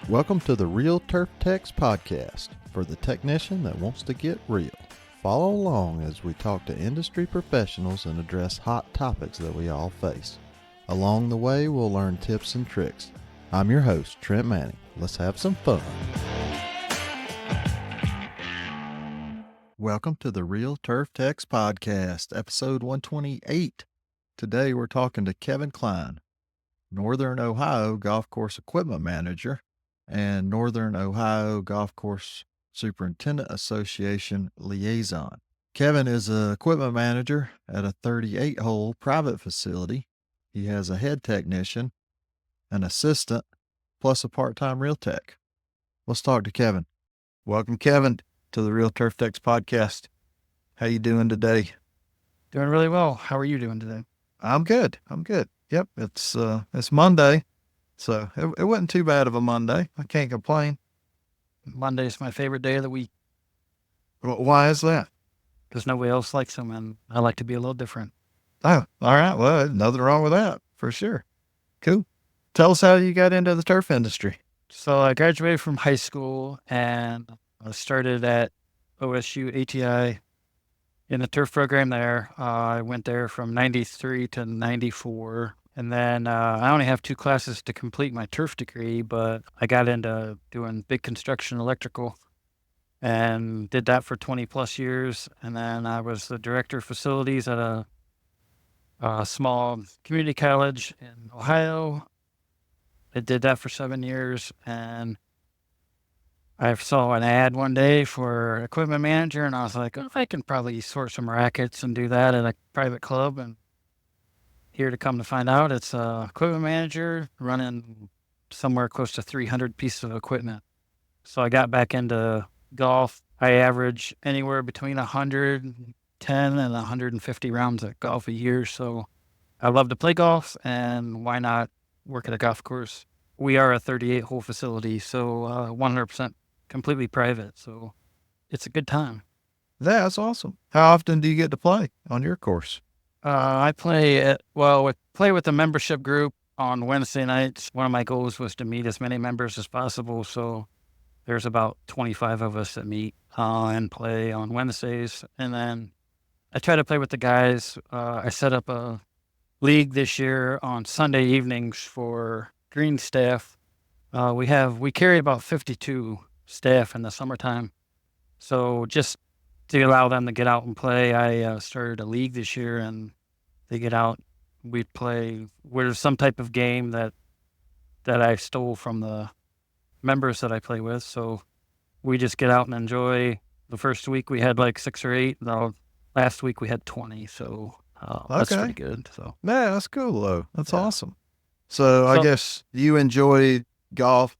Welcome to the Real Turf Techs podcast for the technician that wants to get real. Follow along as we talk to industry professionals and address hot topics that we all face. Along the way, we'll learn tips and tricks. I'm your host, Trent Manning. Let's have some fun. Welcome to the Real Turf Techs podcast, episode 128. Today we're talking to Kevin Kline, Northern Ohio Golf Course Equipment Manager and Northern Ohio Golf Course Superintendent Association Liaison. Kevin is an equipment manager at a 38-hole private facility. He has a head technician, an assistant, plus a part-time Real Tech. Let's talk to Kevin. Welcome, Kevin, to the Real Turf Techs podcast. How you doing today? Doing really well. How are you doing today? I'm good. Yep, it's Monday, so it wasn't too bad of a Monday. I can't complain. Monday's my favorite day of the week Why is that? because nobody else likes them, and I like to be a little different. Oh, all right. Well, nothing wrong with that, for sure. Cool. Tell us how you got into the turf industry. So I graduated from high school, and I started at OSU ATI in the turf program there. I went there from 93 to 94. And then I only have 2 classes to complete my turf degree, but I got into doing big construction electrical and did that for 20 plus years. And then I was the director of facilities at a small community college in Ohio. I did that for 7 years, and I saw an ad one day for equipment manager, and I was like, oh, I can probably sort some rackets and do that at a private club. And here to come to find out, it's a equipment manager running somewhere close to 300 pieces of equipment. So I got back into golf. I average anywhere between 110 and 150 rounds at golf a year. So I love to play golf, and why not work at a golf course? We are a 38-hole facility, so 100% completely private. So it's a good time. That's awesome. How often do you get to play on your course? I play with the membership group on Wednesday nights. One of my goals was to meet as many members as possible. So there's about 25 of us that meet and play on Wednesdays. And then I try to play with the guys. I set up a league this year on Sunday evenings for green staff. We carry about 52 staff in the summertime. So just to allow them to get out and play, I started a league this year, and they get out. We play with some type of game that I stole from the members that I play with. So we just get out and enjoy. The first week we had like 6 or 8. The last week we had 20. So that's pretty good. So Yeah, that's cool though. That's awesome. So I guess you enjoyed golf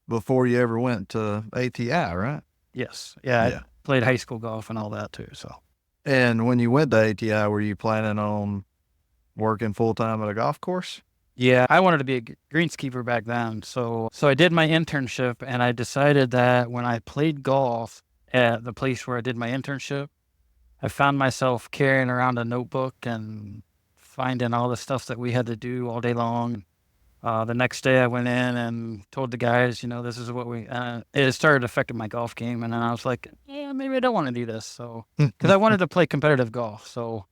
before you ever went to ATI, right? Yes. Yeah. I played high school golf and all that too. So. And when you went to ATI, were you planning on working full-time at a golf course? Yeah, I wanted to be a greenskeeper back then. So I did my internship, and I decided that when I played golf at the place where I did my internship, I found myself carrying around a notebook and finding all the stuff that we had to do all day long. The next day I went in and told the guys, this is what it started affecting my golf game. And then I was like, yeah, maybe I don't want to do this. So, because I wanted to play competitive golf. So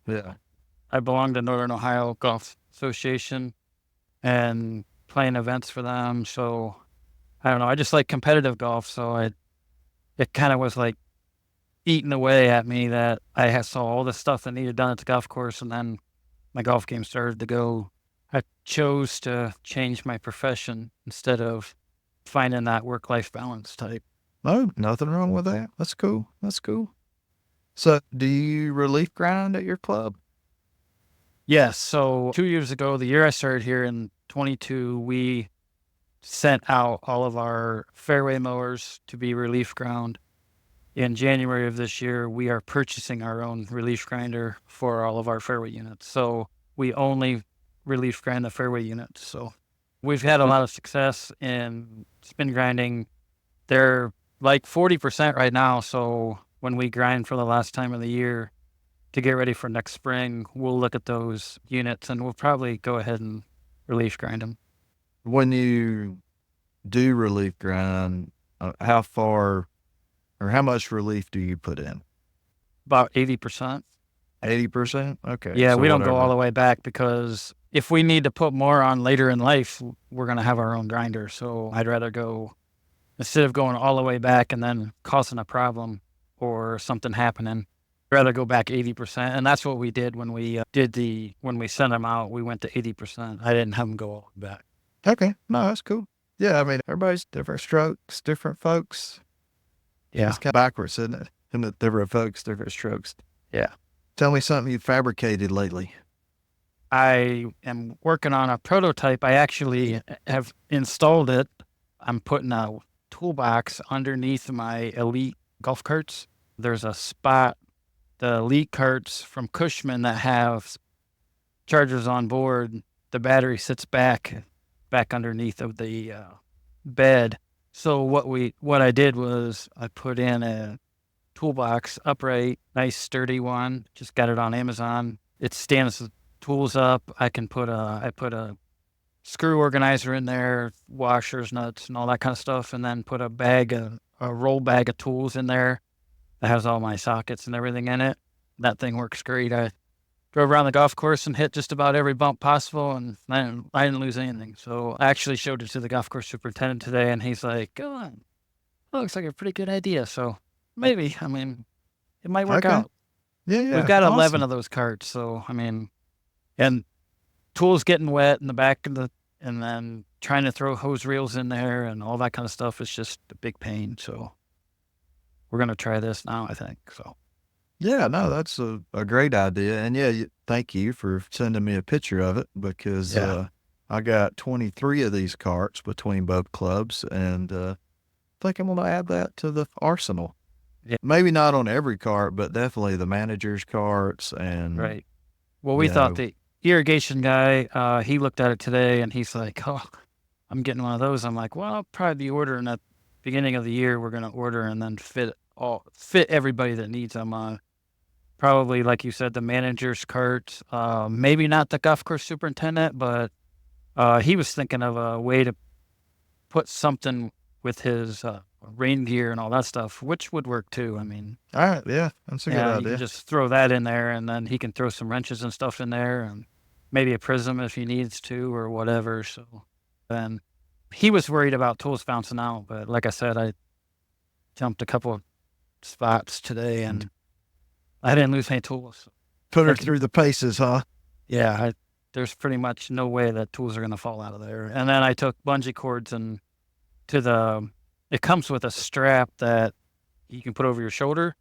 Yeah. I belong to Northern Ohio Golf Association and playing events for them. So I don't know. I just like competitive golf. So it kind of was like eating away at me that I saw all the stuff that needed done at the golf course. And then my golf game started to go. I chose to change my profession instead of finding that work-life balance type. No, nothing wrong with that. That's cool. So do you relief grind at your club? Yes. So 2 years ago, the year I started here in 22, we sent out all of our fairway mowers to be relief ground. In January of this year, we are purchasing our own relief grinder for all of our fairway units. So we only relief grind the fairway units. So we've had a lot of success in spin grinding. They're like 40% right now. So when we grind for the last time of the year to get ready for next spring, we'll look at those units and we'll probably go ahead and relief grind them. When you do relief grind, how far or how much relief do you put in? About 80%. 80%? Okay. Yeah, So we don't go all whatever. the way back because if we need to put more on later in life, we're going to have our own grinder. So I'd rather go, instead of going all the way back and then causing a problem or something happening, I'd rather go back 80%. And that's what we did when we when we sent them out, we went to 80%. I didn't have them go all the way back. Okay. No, that's cool. Yeah. I mean, everybody's different strokes, different folks. Yeah. It's kind of backwards, isn't it? Isn't it? Different folks, different strokes. Yeah. Tell me something you fabricated lately. I am working on a prototype. I actually have installed it. I'm putting a toolbox underneath my Elite golf carts. There's a spot, the Elite carts from Cushman that have chargers on board. The battery sits back underneath of the bed. So what I did was I put in a toolbox, upright, nice sturdy one. Just got it on Amazon. It stands the tools up. I put a screw organizer in there, washers, nuts, and all that kind of stuff, and then put a roll bag of tools in there that has all my sockets and everything in it. That thing works great. I drove around the golf course and hit just about every bump possible, and I didn't lose anything. So I actually showed it to the golf course superintendent today, and he's like, "Go on, looks like a pretty good idea." So maybe, I mean, it might work Okay. out. Yeah. We've Yeah. got 11 Awesome. of those carts, so I mean, and tools getting wet in the back of and then trying to throw hose reels in there and all that kind of stuff is just a big pain. So we're gonna try this now, I think. So Yeah, no, that's a great idea. And yeah, thank you for sending me a picture of it because yeah, I got 23 of these carts between both clubs and I think I'm going to add that to the arsenal. yeah, Maybe not on every cart, but definitely the manager's carts and, right. Well, we you thought know, the irrigation guy, he looked at it today and he's like, "Oh, I'm getting one of those." I'm like, "Well, I'll probably be ordering at beginning of the year. We're gonna order and then fit everybody that needs them." Probably, like you said, the manager's cart. Maybe not the golf course superintendent, but he was thinking of a way to put something with his rain gear and all that stuff, which would work too. I mean, all right. Yeah, that's a good yeah, you can idea. just throw that in there, and then he can throw some wrenches and stuff in there, and maybe a prism if he needs to or whatever. So then he was worried about tools bouncing out, but like I said, I jumped a couple of spots today, And and I didn't lose any tools. put her Everything through the paces, huh? Yeah, there's pretty much no way that tools are gonna fall out of there. And then I took bungee cords and to the it comes with a strap that you can put over your shoulder.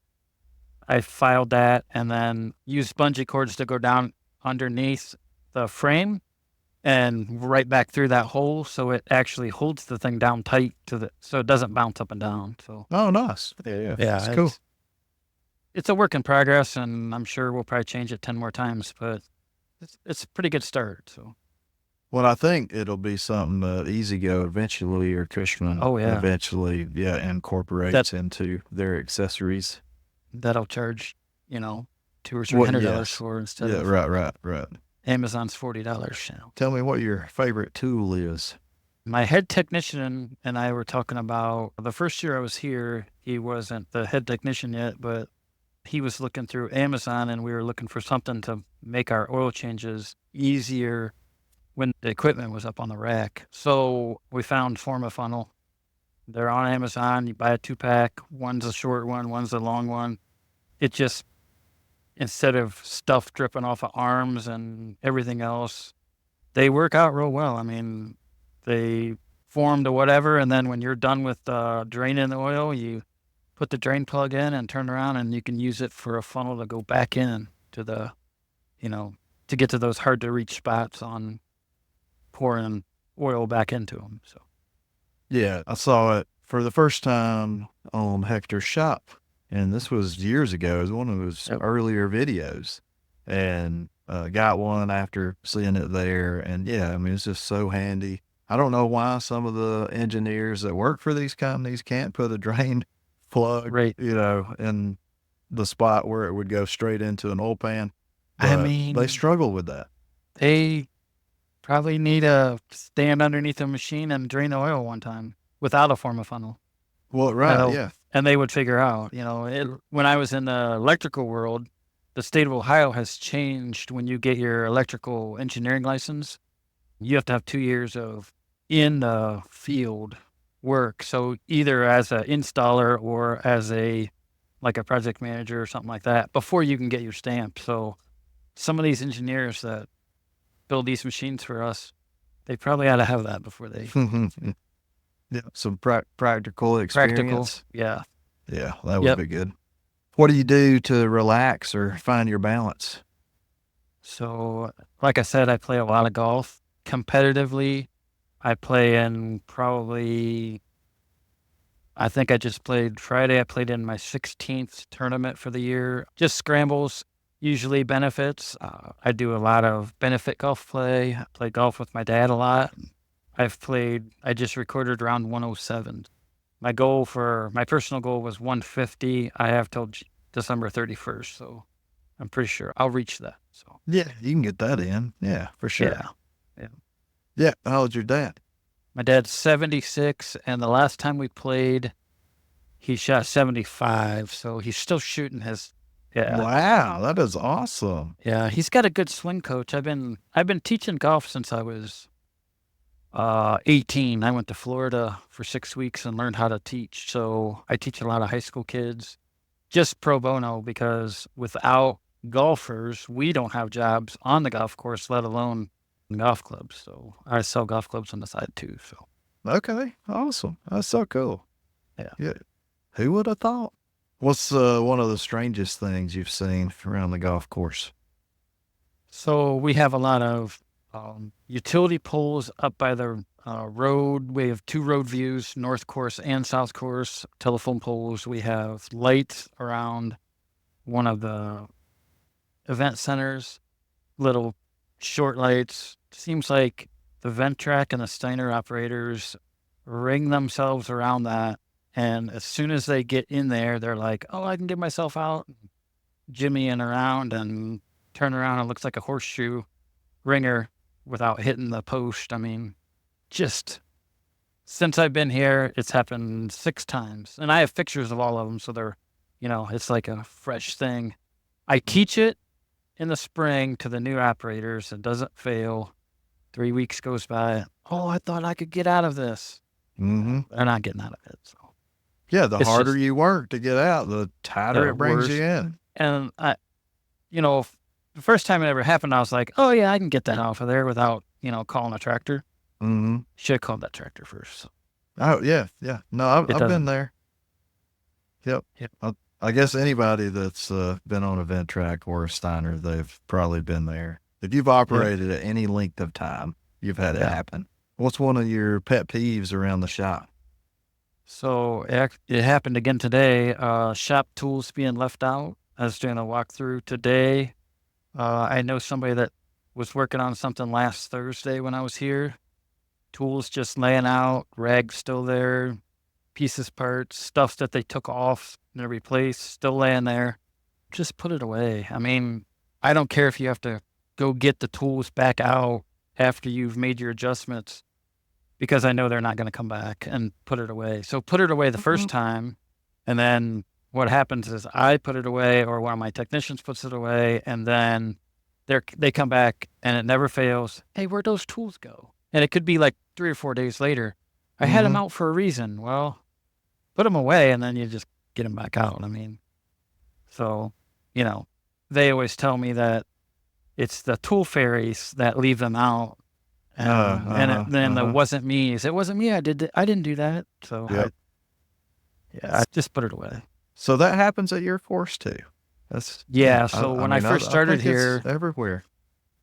I filed that and then used bungee cords to go down underneath the frame and right back through that hole, so it actually holds the thing down tight so it doesn't bounce up and down. So Oh, nice. Yeah, yeah. That's yeah, cool. it's a work in progress, and I'm sure we'll probably change it 10 more times, but it's a pretty good start. So Well, I think it'll be something that Easy Go eventually or Cushman oh yeah. eventually, yeah, That incorporates into their accessories. that'll charge, you know, 2 or What? $300 Yes. for instead Yeah. of Right. Right. Right. Amazon's $40, you know. Tell me what your favorite tool is. My head technician and I were talking about the first year I was here, he wasn't the head technician yet, but he was looking through Amazon and we were looking for something to make our oil changes easier when the equipment was up on the rack. So we found Forma Funnel. They're on Amazon. You buy a 2-pack. One's a short one, one's a long one. It just instead of stuff dripping off of arms and everything else, they work out real well. I mean, they form to whatever, and then when you're done with draining the oil, you put the drain plug in and turn around, and you can use it for a funnel to go back in to the, you know, to get to those hard to reach spots on pouring oil back into them. So Yeah, I saw it for the first time on Hector's shop, and this was years ago. It was one of his yep. earlier videos, and got one after seeing it there. And yeah, I mean, it's just so handy. I don't know why some of the engineers that work for these companies can't put a drain plug, Right. in the spot where it would go straight into an oil pan, I but they mean, struggle with that. they probably need to stand underneath a machine and drain the oil one time. without a form of funnel. Well, right, Uh, yeah. and they would figure out, when I was in the electrical world, the state of Ohio has changed. When you get your electrical engineering license, you have to have 2 years of in the field work. So either as an installer or as like a project manager or something like that before you can get your stamp. So some of these engineers that build these machines for us, they probably ought to have that before they Yeah, some practical practical. experience. Yeah. Yeah, that would Yep. be good. What do you do to relax or find your balance? So like I said, I play a lot of golf competitively. I play in probably I think I just played Friday. I played in my 16th tournament for the year. Just scrambles, usually benefits. I do a lot of benefit golf play. I play golf with my dad a lot. I just recorded round 107. My personal goal was 150. I have till December 31st. So I'm pretty sure I'll reach that. So Yeah, you can get that in. Yeah, for sure. yeah. Yeah. Yeah. How old's your dad? My dad's 76, and the last time we played, he shot 75, so he's still shooting his. Yeah, Wow, that is awesome. yeah. He's got a good swing coach. I've been teaching golf since I was 18. I went to Florida for 6 weeks and learned how to teach. So I teach a lot of high school kids, just pro bono, because without golfers, we don't have jobs on the golf course, let alone golf clubs. So I sell golf clubs on the side too. So Okay, awesome. That's so cool. yeah. Yeah. Who would have thought? What's one of the strangest things you've seen around the golf course? So we have a lot of utility poles up by the road. We have two road views, north course and south course, telephone poles. We have lights around one of the event centers, little short lights. Seems like the vent track and the Steiner operators ring themselves around that. And as soon as they get in there, they're like, oh, I can get myself out, jimmying around and turn around. It looks like a horseshoe ringer without hitting the post. I mean, just since I've been here, it's happened 6 times. And I have pictures of all of them. So it's like a fresh thing. I teach it in the spring to the new operators. It doesn't fail. 3 weeks goes by. Oh, I thought I could get out of this. Mm-hmm. They're not getting out of it. So Yeah, the it's harder just you work to get out, the tighter the it brings worst. you in. And the first time it ever happened, I was like, oh yeah, I can get that off of there without, calling a tractor. Mm-hmm. Should have called that tractor first. Oh, yeah, yeah. No, I've It been doesn't. there. Yep. Yep. I guess anybody that's been on a vent track or a Steiner, they've probably been there. If you've Yep. operated at any length of time, you've had it Yeah. happen. What's one of your pet peeves around the shop? So it happened again today. Shop tools being left out. I was doing a walkthrough today. I know somebody that was working on something last Thursday when I was here. Tools just laying out, rags still there, pieces, parts, stuff that they took off and replaced, still laying there. Just put it away. I mean, I don't care if you have to go get the tools back out after you've made your adjustments, because I know they're not going to come back and put it away. So put it away the first time, and then what happens is I put it away, or one of my technicians puts it away, and then they come back, and it never fails. Hey, where'd those tools go? And it could be like 3 or 4 days later. I had them Mm-hmm. out for a reason. Well, put them away, and then you just get them back out. I mean, so they always tell me that it's the tool fairies that leave them out. Then it wasn't me. It wasn't me. I didn't do that. So Yep. I just put it away. So that happens at your course too. That's Yeah. So when I mean, first I started think it's here, everywhere.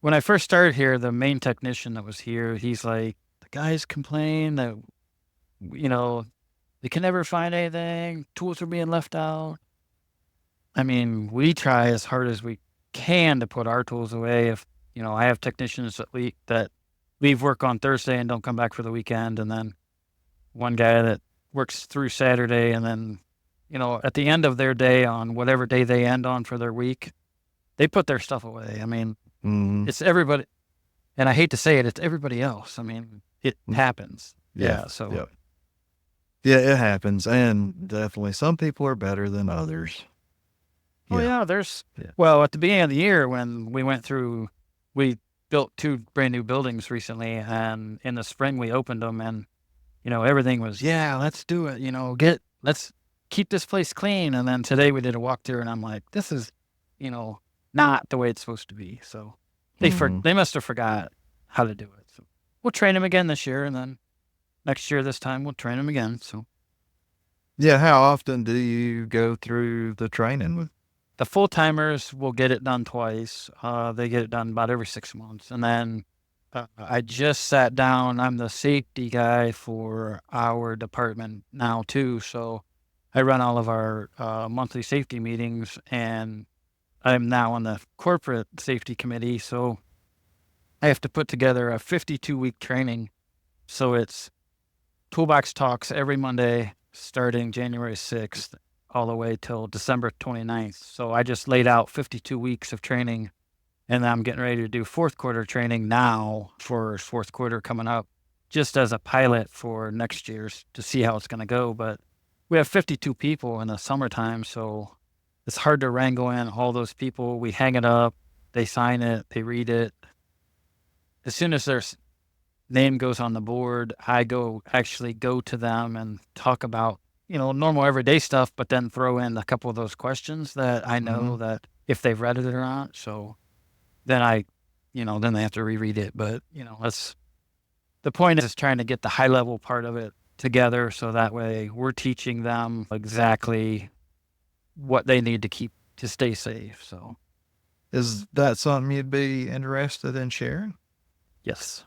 the main technician that was here, he's like, the guys complain that, you know, they can never find anything. Tools are being left out. I mean, we try as hard as we can to put our tools away. If, I have technicians that leave work on Thursday and don't come back for the weekend. And then one guy that works through Saturday, and then, at the end of their day, on whatever day they end on for their week, they put their stuff away. I mean, Mm-hmm. it's everybody. And I hate to say it, it's everybody else. I mean, it happens. Yeah. Yeah. So Yep. Yeah, it happens, and definitely some people are better than others. Oh Yeah, yeah, yeah. well, at the beginning of the year when we built 2 brand new buildings recently, and in the spring we opened them, and, everything was, "Yeah, let's do it," "Let's keep this place clean," and then today we did a walkthrough and I'm like, "This is, you know, not the way it's supposed to be," so Mhm. they must have forgot how to do it, so we'll train them again this year, and then next year this time we'll train them again, so Yeah, how often do you go through the training? the full-timers will get it done twice. They get it done about every 6 months, and then, I just sat down. I'm the safety guy for our department now too, so I run all of our, monthly safety meetings, and I'm now on the corporate safety committee, so I have to put together a 52-week training. So it's toolbox talks every Monday starting January 6th all the way till December 29th. So I just laid out 52 weeks of training, and I'm getting ready to do fourth quarter training now for fourth quarter coming up, just as a pilot for next year's to see how it's going to go. But we have 52 people in the summertime, so it's hard to wrangle in all those people. We hang it up, they sign it, they read it. As soon as their name goes on the board, I actually go to them and talk about, normal everyday stuff, but then throw in a couple of those questions that I know Mhm. that if they've read it or not. So then then they have to reread it. But, that's the point is trying to get the high level part of it together. So that way we're teaching them exactly what they need to keep to stay safe. So Is that something you'd be interested in sharing? yes.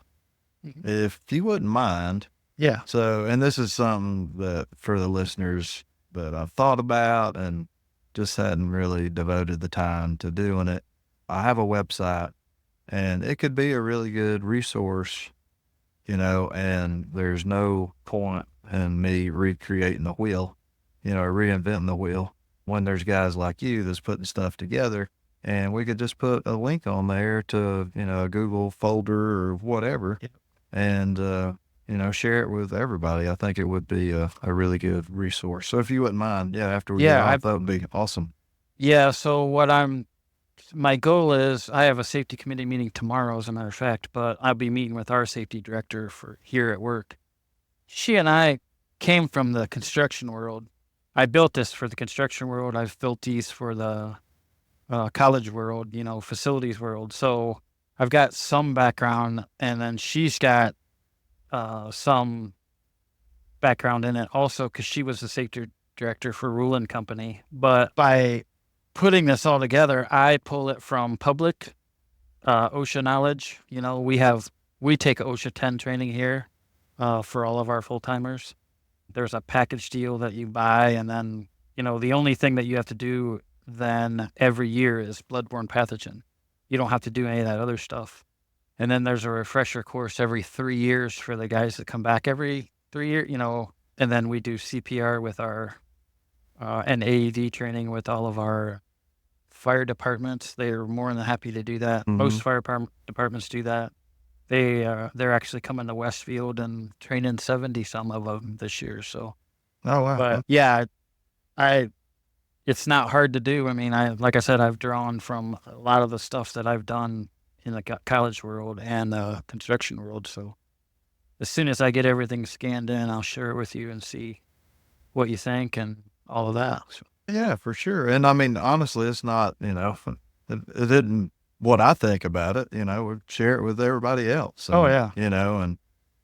Mhm. If you wouldn't mind. Yeah. So, and this is something that for the listeners that I've thought about and just hadn't really devoted the time to doing it. I have a website and it could be a really good resource, and there's no point in me recreating the wheel, or reinventing the wheel when there's guys like you that's putting stuff together. And we could just put a link on there to, a Google folder or whatever Yeah. and, share it with everybody. I think it would be a really good resource. So if you wouldn't mind, yeah, after we get Yeah. off, that would be awesome. So my goal is I have a safety committee meeting tomorrow, as a matter of fact, but I'll be meeting with our safety director for here at work. She and I came from the construction world. I built this for the construction world. I've built these for the college world, facilities world. So I've got some background, and then she's got some background in it also because she was the safety director for Rulin Company. But by putting this all together, I pull it from public OSHA knowledge. We take OSHA 10 training here for all of our full timers. There's a package deal that you buy, and then the only thing that you have to do then every year is bloodborne pathogen. You don't have to do any of that other stuff. And then there's a refresher course every 3 years for the guys that come back every 3 years. And then we do CPR with our and AED training with all of our fire departments. They are more than happy to do that. Hmm. Most departments do that. They're actually coming to Westfield and training 70 some of them this year. So, Oh, wow. but yeah, I it's not hard to do. I mean, like I said, I've drawn from a lot of the stuff that I've done in the college world and the construction world. So as soon as I get everything scanned in, I'll share it with you and see what you think and all of that. So, Yeah, for sure. And I mean, honestly, it's not, it didn't what I think about it, we share it with everybody else. oh And, yeah, and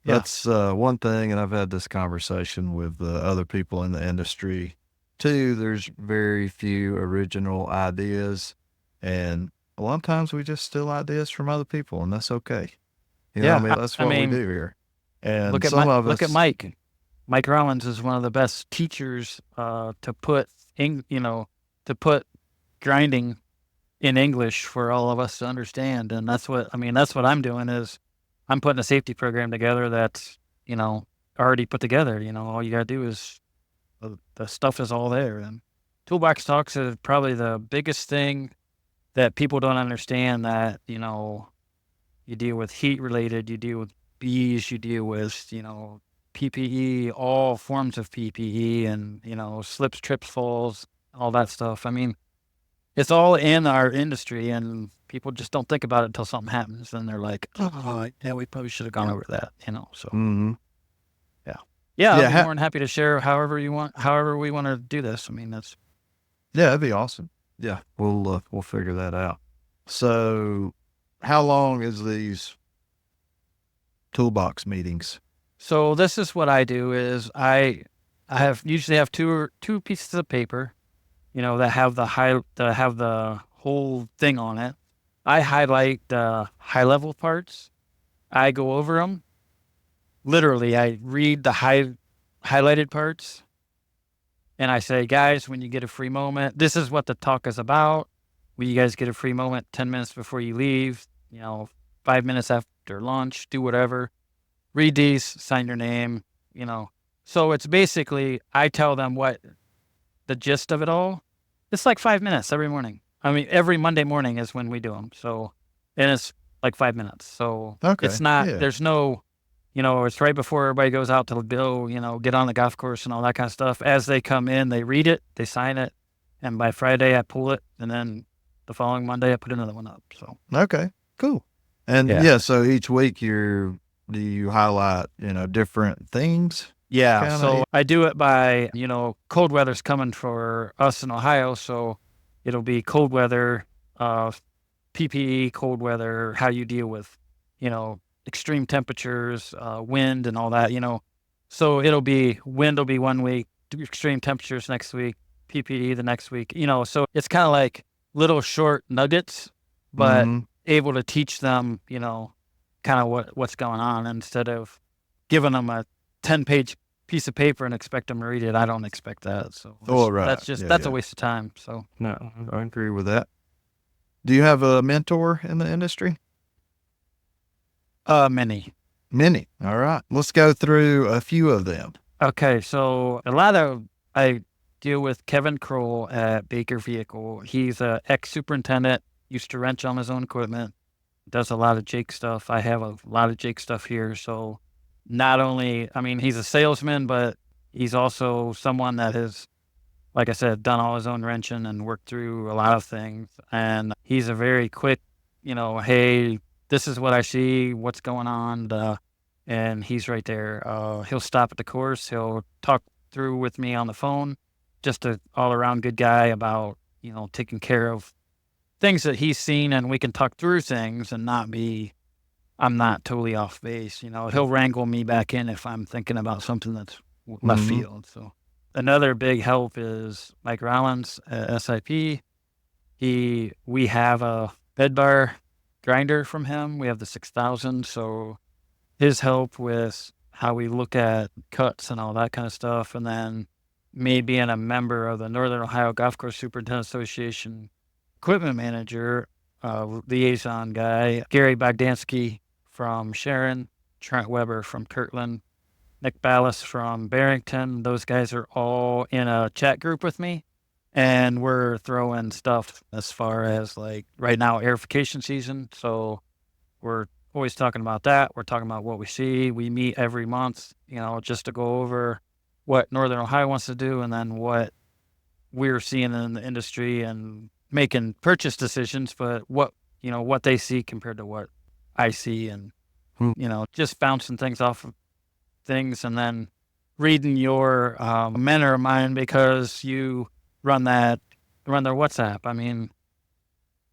yeah, that's one thing. And I've had this conversation with other people in the industry too. There's very few original ideas. And a lot of times we just steal ideas from other people, and that's okay. I yeah. mean, that's I what we mean, do here. And some of look at us, Mike. Mike Rollins is one of the best teachers to put grinding in English for all of us to understand. And that's what I'm doing is I'm putting a safety program together that's, already put together. All you gotta do is the stuff is all there. And toolbox talks is probably the biggest thing that people don't understand that, you deal with heat related, you deal with bees, you deal with, PPE, all forms of PPE and, slips, trips, falls, all that stuff. I mean, it's all in our industry and people just don't think about it until something happens. Then they're like, oh, yeah, we probably should have gone over that. So Mm-hmm. yeah. Yeah, I'll Yeah. be more than happy to share however we want to do this. I mean, Yeah, that'd be awesome. Yeah, we'll figure that out. So, how long is these toolbox meetings? so this is what I do is I usually have two pieces of paper, that have the whole thing on it. I highlight the high level parts. I go over them. Literally, I read the highlighted parts and I say, guys, when you get a free moment, this is what the talk is about. When you guys get a free moment, 10 minutes before you leave, 5 minutes after lunch, do whatever. Read these, sign your name. So it's basically, I tell them what the gist of it all. It's like 5 minutes every morning. I mean, every Monday morning is when we do them. So, and it's like 5 minutes. So it's Okay. not, Yeah. there's no, it's right before everybody goes out to go, get on the golf course and all that kind of stuff. As they come in, they read it, they sign it. And by Friday, I pull it. And then the following Monday, I put another one up. So, Okay. Cool. And yeah. yeah, so each week do you highlight, different things? Yeah. Kinda. So I do it by, cold weather's coming for us in Ohio. So it'll be cold weather, PPE, cold weather, how you deal with, extreme temperatures, wind and all that. So wind will be one week, extreme temperatures next week, PPE the next week. So it's kind of like little short nuggets, but Mm-hmm. able to teach them, kind of what's going on instead of giving them a 10-page piece of paper and expect them to read it. I don't expect that. So Oh, right. that's a Yeah. waste of time. So No, I agree with that. Do you have a mentor in the industry? many. Many. All right. Let's go through a few of them. Okay, so I deal with Kevin Kroll at Baker Vehicle. He's a ex superintendent, used to wrench on his own equipment, does a lot of Jake stuff. I have a lot of Jake stuff here. So not only, I mean, he's a salesman, but he's also someone that has, like I said, done all his own wrenching and worked through a lot of things. And he's a very quick, hey, this is what I see, what's going on. And he's right there. He'll stop at the course. He'll talk through with me on the phone. Just a all around good guy about, taking care of things that he's seen, and we can talk through things and I'm not totally off base. He'll wrangle me back in if I'm thinking about something that's left Mm-hmm. field. So another big help is Mike Rollins at SIP. We have a bed bar grinder from him. We have the 6000. So his help with how we look at cuts and all that kind of stuff. And then me being a member of the Northern Ohio Golf Course Superintendent Association equipment manager, liaison guy, Gary Bogdansky from Sharon, Trent Weber from Kirtland, Nick Ballas from Barrington. Those guys are all in a chat group with me. And we're throwing stuff as far as like right now, airification season. So we're always talking about that. We're talking about what we see. We meet every month, just to go over what Northern Ohio wants to do and then what we're seeing in the industry and making purchase decisions, but what they see compared to what I see and, Hmm. just bouncing things off of things and then reading your mentor of mine because you run their WhatsApp. I mean,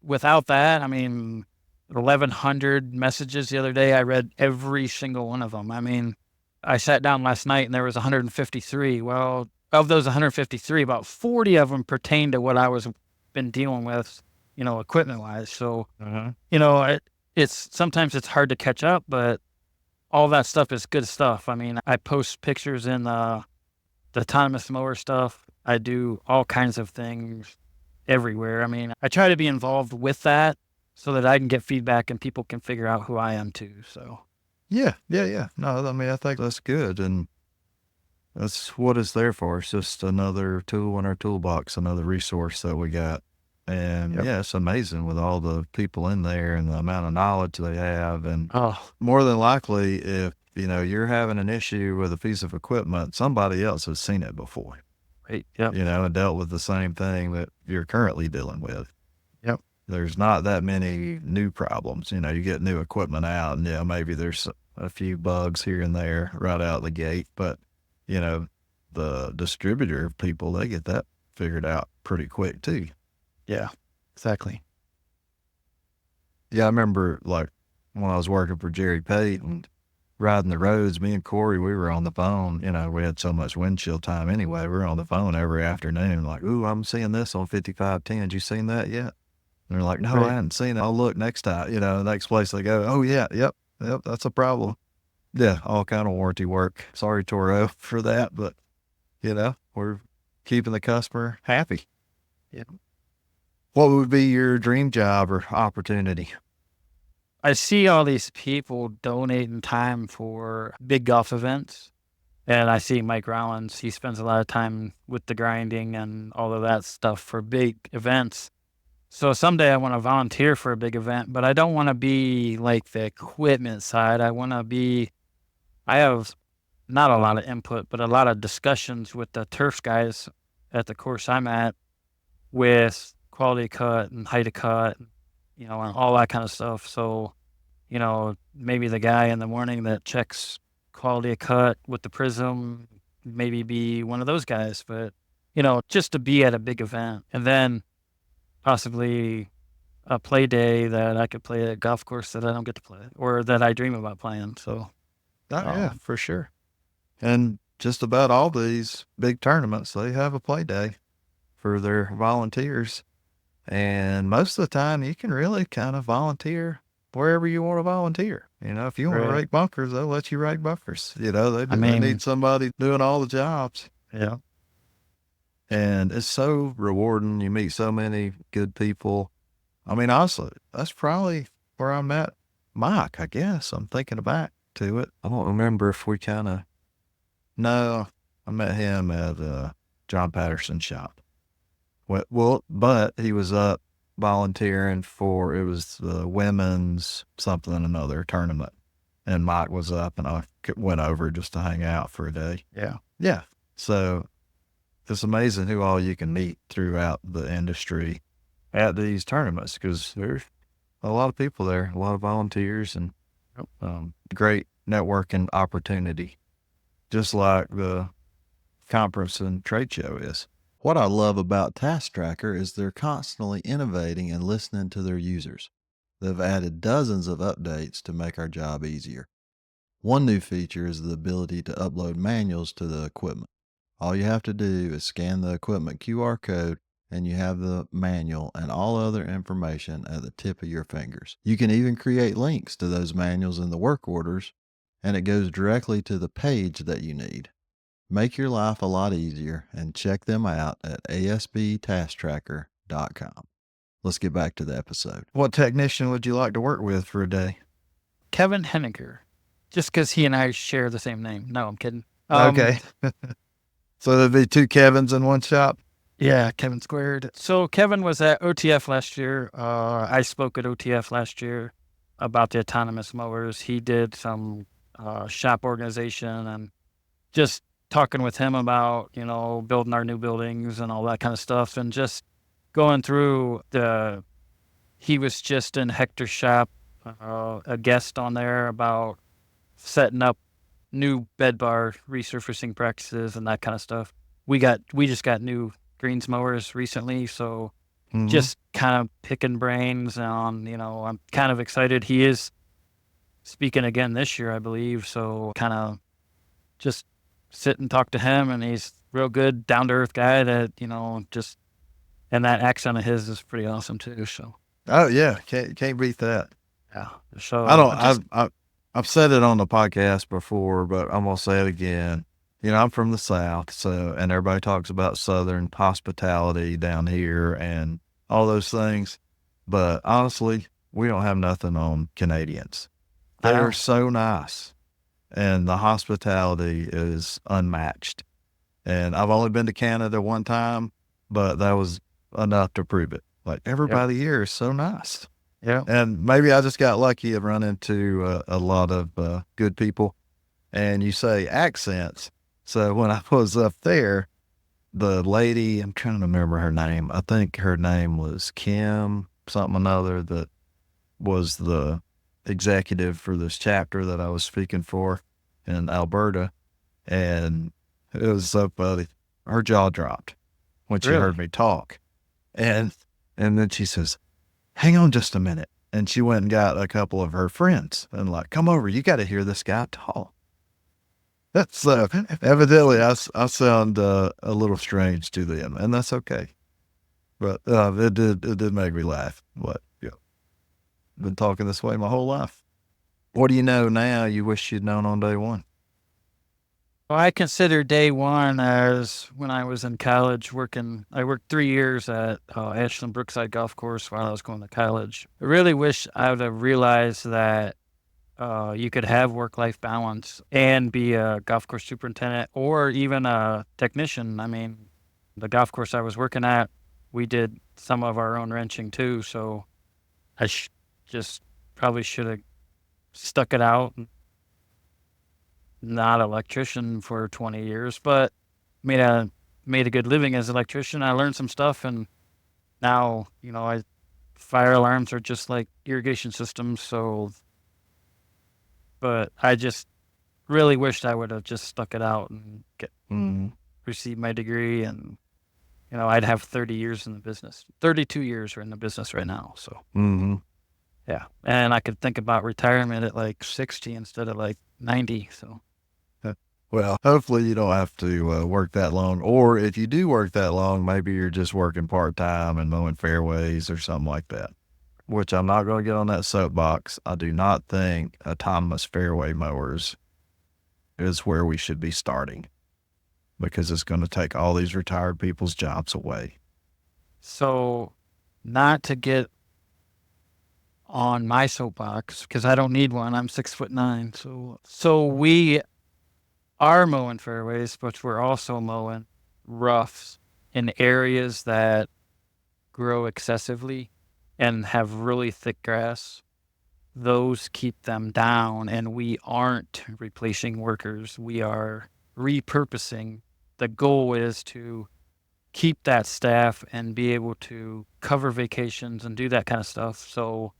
without that, 1,100 messages the other day. I read every single one of them. I mean, I sat down last night and there was 153. Well, of those 153, about 40 of them pertain to what I was been dealing with, equipment wise. So, Uh-huh. it's sometimes it's hard to catch up, but all that stuff is good stuff. I mean, I post pictures in the autonomous mower stuff. I do all kinds of things everywhere. I mean, I try to be involved with that so that I can get feedback and people can figure out who I am too. So Yeah. No, I think that's good. And that's what it's there for. It's just another tool in our toolbox, another resource that we got. And Yep. yeah, it's amazing with all the people in there and the amount of knowledge they have. And Oh, more than likely, if you're having an issue with a piece of equipment, somebody else has seen it before, Right. Yep. and dealt with the same thing that you're currently dealing with. Yep. There's not that many new problems. You get new equipment out, and maybe there's a few bugs here and there right out the gate, but you know, the distributor people, they get that figured out pretty quick too. Yeah. Exactly. Yeah, I remember like when I was working for Jerry Pate and riding the roads, me and Corey, we were on the phone. We had so much windshield time anyway. We were on the phone every afternoon, like, "Ooh, I'm seeing this on 5510. Had you seen that yet?" And they're like, "No, I Right. hadn't seen it. I'll look next time." Next place they go, "Oh yeah, yep, that's a problem." Yeah, all kind of warranty work. Sorry, Toro, for that, but we're keeping the customer happy. Yeah. What would be your dream job or opportunity? I see all these people donating time for big golf events. And I see Mike Rollins, he spends a lot of time with the grinding and all of that stuff for big events. So someday I want to volunteer for a big event, but I don't want to be like the equipment side. I have not a lot of input, but a lot of discussions with the turf guys at the course I'm at with quality cut and height of cut, and all that kind of stuff. So, maybe the guy in the morning that checks quality of cut with the prism, maybe be one of those guys, but, just to be at a big event and then possibly a play day that I could play at a golf course that I don't get to play or that I dream about playing. So, Oh yeah, um, for sure. And just about all these big tournaments, they have a play day for their volunteers. And most of the time, you can really kind of volunteer wherever you want to volunteer. If you want to right. rake bunkers, they'll let you rake bunkers. I They need mean, somebody doing all the jobs. yeah, And it's so rewarding. You meet so many good people. I mean, honestly, that's probably where I met Mike, I guess. I'm thinking back to it. I don't remember if we kind of, no, I met him at John Patterson's shop. But he was up volunteering for, it was the women's something another tournament. And Mike was up and I went over just to hang out for a day. yeah, Yeah. So it's amazing who all you can meet throughout the industry at these tournaments because there's a lot of people there, a lot of volunteers, and yep, great networking opportunity, just like the conference and trade show is. What I love about Task Tracker is they're constantly innovating and listening to their users. They've added dozens of updates to make our job easier. One new feature is the ability to upload manuals to the equipment. All you have to do is scan the equipment QR code and you have the manual and all other information at the tip of your fingers. You can even create links to those manuals in the work orders and it goes directly to the page that you need. Make your life a lot easier and check them out at asbtasktracker.com. Let's get back to the episode. What technician would you like to work with for a day? Kevin Henniger, just because he and I share the same name. No, I'm kidding. Okay. So there'd be two Kevins in one shop? Yeah, Kevin squared. So Kevin was at OTF last year. I spoke at OTF last year about the autonomous mowers. He did some shop organization and just talking with him about, building our new buildings and all that kind of stuff and just going through he was just in Hector's shop, a guest on there about setting up new bed bar resurfacing practices and that kind of stuff. We just got new greens mowers recently, so just kind of picking brains on, I'm kind of excited. He is speaking again this year, I believe. So kind of just sit and talk to him and he's real good, down to earth guy that, just, and that accent of his is pretty awesome too. So, Oh yeah, can't beat that. yeah. So I don't. I've said it on the podcast before, but I'm gonna say it again. I'm from the South, so and everybody talks about Southern hospitality down here and all those things, but honestly, we don't have nothing on Canadians. I They're know. so nice, and the hospitality is unmatched. And I've only been to Canada one time, but that was enough to prove it. Like Yep. everybody here is so nice. Yeah. And maybe I just got lucky and run into a lot of good people. and you say accents. So when I was up there, the lady, I'm trying to remember her name. I think her name was Kim something another, that was the executive for this chapter that I was speaking for in Alberta. And it was so funny. Her jaw dropped when she Really? heard me talk. And then she says, hang on just a minute. And she went and got a couple of her friends and like, come over, you got to hear this guy talk. That's evidently I sound a little strange to them, and that's okay. But it did make me laugh. But yeah, been talking this way my whole life. What do you know now you wish you'd known on day one? Well, I consider day one as when I was in college working. I worked 3 years at Ashland Brookside Golf Course while I was going to college. I really wish I would have realized that you could have work-life balance and be a golf course superintendent or even a technician. I mean, the golf course I was working at, we did some of our own wrenching too. So I just probably should have stuck it out. Not electrician for 20 years, but made a made a good living as an electrician. I learned some stuff, and now I fire alarms are just like irrigation systems. So, but I just really wished I would have just stuck it out and Mm-hmm. receive my degree, and I'd have 30 years in the business. 32 years are in the business right now. So Mm-hmm. yeah, and I could think about retirement at like 60 instead of like 90. So. Well, hopefully you don't have to work that long, or if you do work that long, maybe you're just working part time and mowing fairways or something like that. Which I'm not going to get on that soapbox. I do not think autonomous fairway mowers is where we should be starting, because it's going to take all these retired people's jobs away. So, not to get on my soapbox because I don't need one. I'm 6'9". So we are mowing fairways, but we're also mowing roughs in areas that grow excessively and have really thick grass. Those keep them down, and we aren't replacing workers. We are repurposing. The goal is to keep that staff and be able to cover vacations and do that kind of stuff. So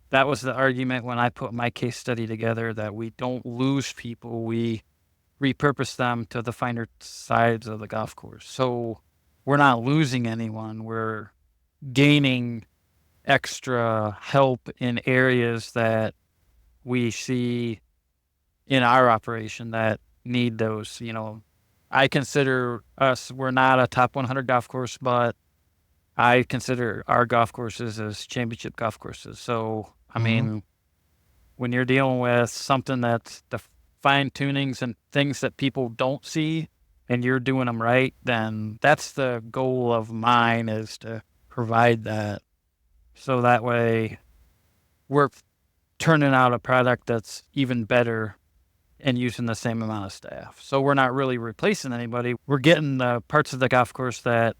that was the argument when I put my case study together, that we don't lose people, we repurpose them to the finer sides of the golf course. So we're not losing anyone, we're gaining extra help in areas that we see in our operation that need those. I consider us, we're not a top 100 golf course, but I consider our golf courses as championship golf courses. So, I Mm-hmm. mean, when you're dealing with something that's the fine tunings and things that people don't see and you're doing them right, then that's the goal of mine, is to provide that. So that way we're turning out a product that's even better and using the same amount of staff. So we're not really replacing anybody. We're getting the parts of the golf course that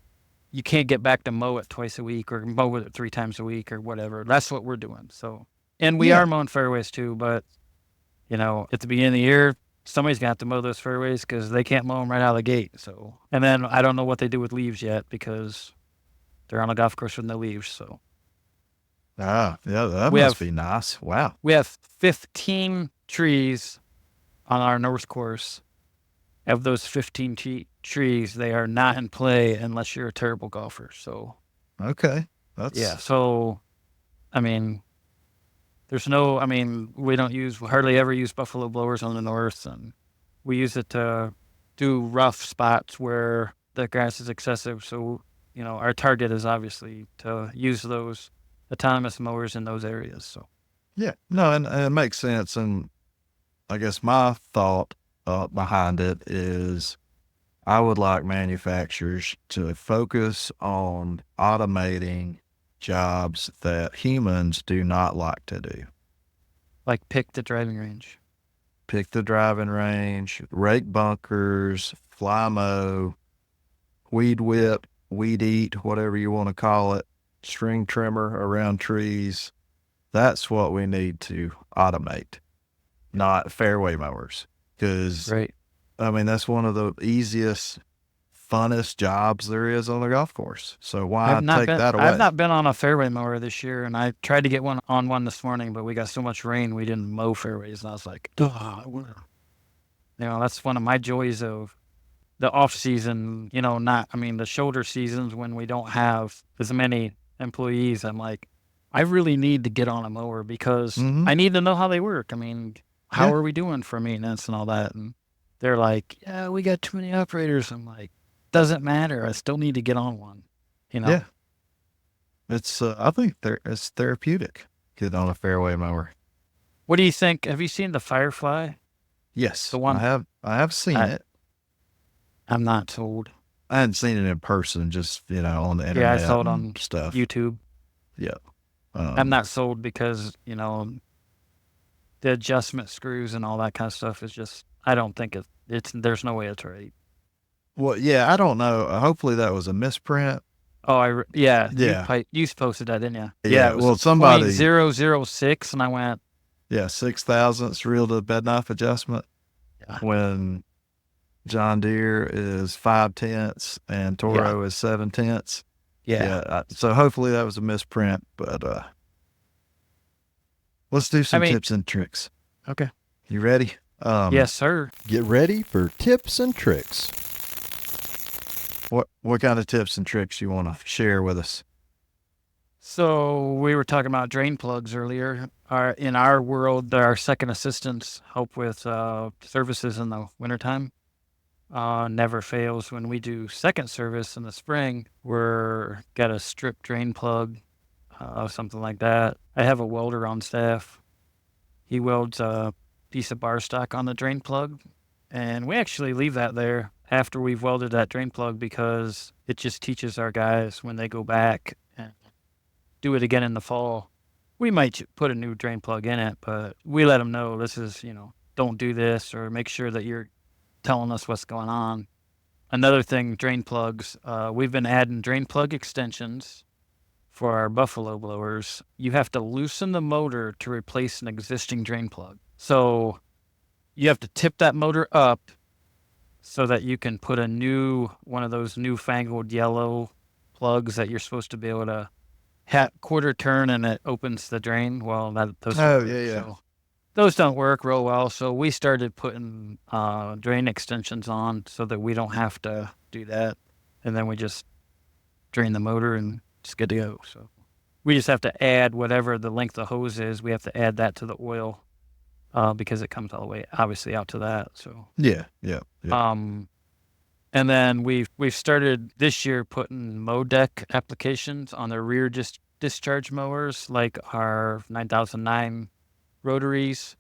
you can't get back to mow it twice a week or mow it 3 times a week or whatever. That's what we're doing. So, and we Yeah. are mowing fairways too, but at the beginning of the year, somebody's gonna have to mow those fairways because they can't mow them right out of the gate. So, and then I don't know what they do with leaves yet because they're on a golf course with no leaves. So Ah, yeah, that we must have be nice. Wow. we have 15 trees on our north course. Of those 15 trees, they are not in play unless you're a terrible golfer. So Okay. yeah, That's, so I mean, we don't hardly ever use buffalo blowers on the north, and we use it to do rough spots where the grass is excessive. So, our target is obviously to use those autonomous mowers in those areas. So, yeah. No, and it makes sense. And I guess my thought behind it is I would like manufacturers to focus on automating jobs that humans do not like to do. like pick the driving range. Pick the driving range, rake bunkers, fly mow, weed whip, weed eat, whatever you want to call it, string trimmer around trees. That's what we need to automate, not fairway mowers. because, Right. I mean, that's one of the easiest, funnest jobs there is on the golf course. So why take that I've away? not been on a fairway mower this year, and I tried to get one this morning, but we got so much rain we didn't mow fairways, and I was like, "Ugh, that's one of my joys of the off season. Not I mean the shoulder seasons when we don't have as many employees. I'm like, I really need to get on a mower because Mm-hmm. I need to know how they work. I mean, how Yeah. are we doing for maintenance and all that? And they're like, yeah, we got too many operators. I'm like, doesn't matter. I still need to get on one. You know. Yeah. I think it's therapeutic. Get on a fairway mower. What do you think? Have you seen the Firefly? The Yes, I one have. I have seen I it. I'm not sold. I hadn't seen it in person, just on the Yeah, I internet saw it and on stuff. YouTube. Yeah. I'm Um. not sold because the adjustment screws and all that kind of stuff is just I don't think it's there's no way it's right. Well, yeah. I don't know. Hopefully that was a misprint. Oh, yeah, Yeah. you posted that, didn't you? Yeah, Yeah. it was Well, point somebody. zero zero six, and I went, 6 thousandths real to bed knife adjustment yeah, when John Deere is 5 tenths and yeah, Toro is 7 tenths. yeah. Yeah. So hopefully that was a misprint, but let's do I some mean, tips and tricks. okay, You ready? yes, sir. Get ready for tips and tricks. What kind of tips and tricks you want to share with us? So we were talking about drain plugs earlier. In our world, our second assistants help with services in the wintertime. Never fails when we do second service in the spring. We're got a strip drain plug, something like that. I have a welder on staff. He welds a piece of bar stock on the drain plug, and we actually leave that there after we've welded that drain plug because it just teaches our guys when they go back and do it again in the fall. We might put a new drain plug in it, but we let them know this is, don't do this or make sure that you're telling us what's going on. Another thing, drain plugs. We've been adding drain plug extensions for our Buffalo blowers. You have to loosen the motor to replace an existing drain plug. So you have to tip that motor up so that you can put one of those newfangled yellow plugs that you're supposed to be able to quarter turn and it opens the drain. Well, those don't Oh, work. yeah, yeah. So those don't work real well. So we started putting drain extensions on so that we don't have to do that. And then we just drain the motor and it's good to go. So we just have to add whatever the length of hose is. We have to add that to the oil because it comes all the way obviously out to that. So Yeah, yeah, yeah. um, and then we've started this year putting mow deck applications on the rear discharge mowers like our 9009 rotaries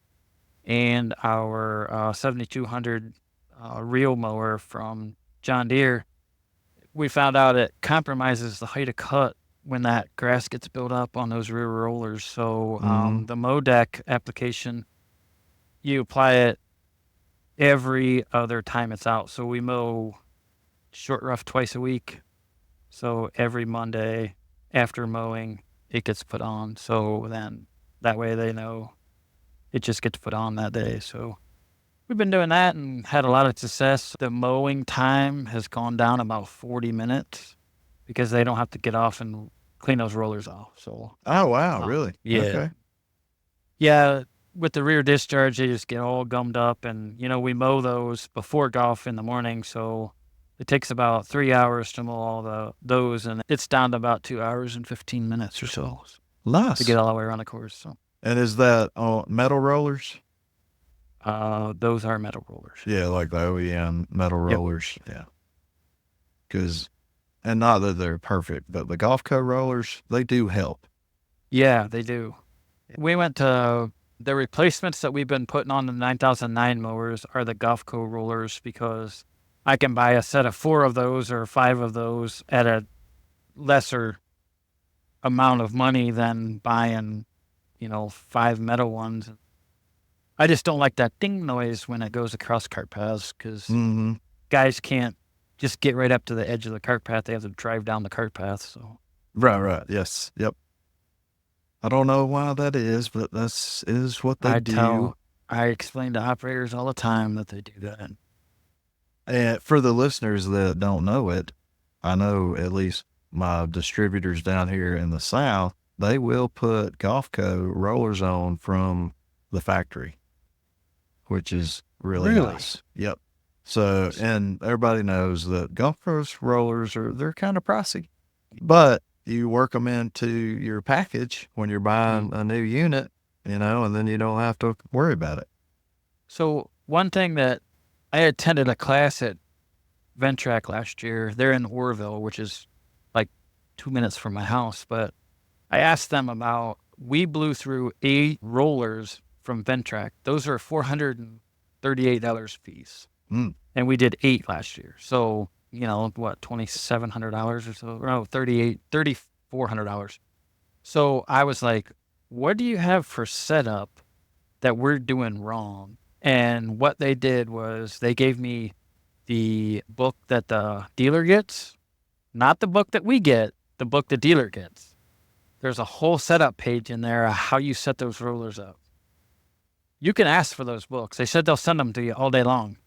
and our 7200 reel mower from John Deere. We found out it compromises the height of cut when that grass gets built up on those rear rollers. So Mm-hmm. the mow deck application, you apply it every other time it's out. So we mow short rough twice a week. So every Monday after mowing, it gets put on. So then that way they know it just gets put on that day. So we've been doing that and had a lot of success. The mowing time has gone down about 40 minutes because they don't have to get off and clean those rollers off. So, Oh, wow, really? yeah. Okay. Yeah. With the rear discharge, they just get all gummed up. And, we mow those before golf in the morning. So it takes about 3 hours to mow those. And it's down to about 2 hours and 15 minutes or so to Nice. get all the way around the course. So And is that on metal rollers? those are metal rollers. Yeah, like the OEM metal Yep. rollers. Yeah. And not that they're perfect, but the Golf Co rollers, they do help. Yeah, they do. We went to the replacements that we've been putting on the 9009 mowers are the Golf Co rollers because I can buy a set of 4 of those or 5 of those at a lesser amount of money than buying, 5 metal ones. I just don't like that ding noise when it goes across cart paths because Mm-hmm. guys can't just get right up to the edge of the cart path. They have to drive down the cart path. So Right, right. Yes. Yep. I don't know why that is, but is what they I do. tell I explain to operators all the time that they do that. And for the listeners that don't know it, I know at least my distributors down here in the South, they will put Golfco rollers on from the factory, which is really Really? nice. Yep. So, and everybody knows that golf course rollers they're kind of pricey, but you work them into your package when you're Mm. buying a new unit, and then you don't have to worry about it. So one thing that I attended a class at Ventrac last year. They're in Orville, which is like 2 minutes from my house. But I asked them about, we blew through 8 rollers from Ventrac. Those are $438 fees. Mm. And we did 8 last year. So, what, $2,700 or so? No, $3,400. So I was like, what do you have for setup that we're doing wrong? And what they did was they gave me the book that the dealer gets, not the book that we get, the book the dealer gets. There's a whole setup page in there of how you set those rollers up. You can ask for those books. They said they'll send them to you all day long.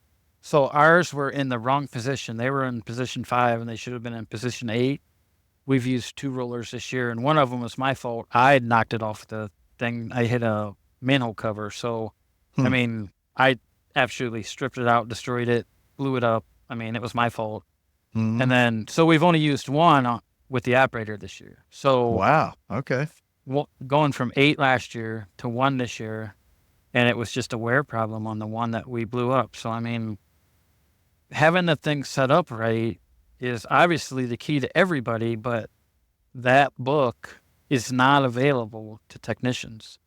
So ours were in the wrong position. They were in position 5 and they should have been in position 8. We've used 2 rollers this year, and one of them was my fault. I knocked it off the thing. I hit a manhole cover. So, I Hmm. mean, I absolutely stripped it out, destroyed it, blew it up. I mean, it was my fault. Mm-hmm. And then, so we've only used one with the operator this year. So Wow. Okay. going from 8 last year to 1 this year, and it was just a wear problem on the one that we blew up. So, I mean, having the thing set up right is obviously the key to everybody, but that book is not available to technicians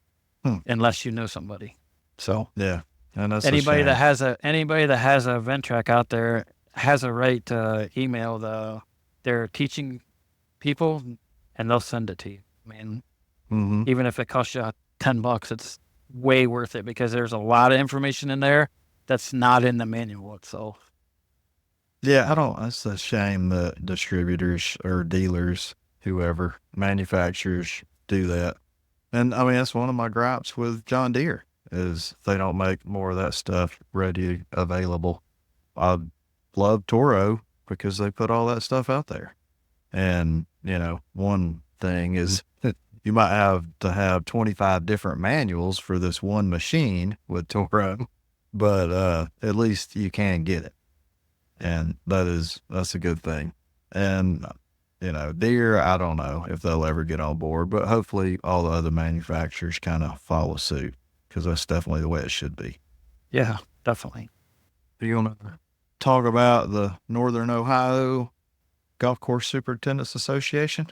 Hmm. unless you know somebody. So Yeah. And that's a anybody that shame. has a Ventrac out there has a right to email their teaching people, and they'll send it to you. I mean, Mm-hmm. even if it costs you $10, it's way worth it because there's a lot of information in there that's not in the manual itself. Yeah, I don't. That's a shame that distributors or dealers, whoever, manufacturers do that. And I mean, that's one of my gripes with John Deere is they don't make more of that stuff ready available. I love Toro because they put all that stuff out there. And, one thing is you might have to have 25 different manuals for this one machine with Toro, but at least you can get it. And that's a good thing. And, Deere, I don't know if they'll ever get on board, but hopefully all the other manufacturers kind of follow suit because that's definitely the way it should be. Yeah, definitely. Do you want to talk about the Northern Ohio Golf Course Superintendents Association?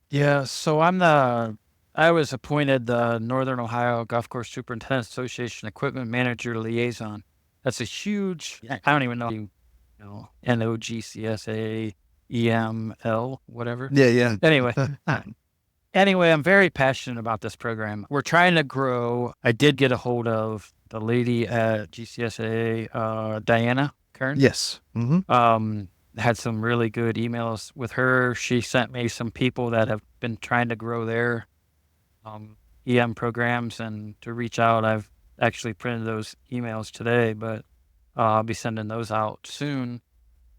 Yeah, so I was appointed the Northern Ohio Golf Course Superintendent Association Equipment Manager Liaison. That's a huge, I don't even know, NOGCSA, EML, whatever. Yeah. Anyway, I'm very passionate about this program. We're trying to grow. I did get a hold of the lady at GCSA, Diana Kern. Yes. Mm-hmm. Had some really good emails with her. She sent me some people that have been trying to grow their EM programs and to reach out. I've actually printed those emails today, but I'll be sending those out soon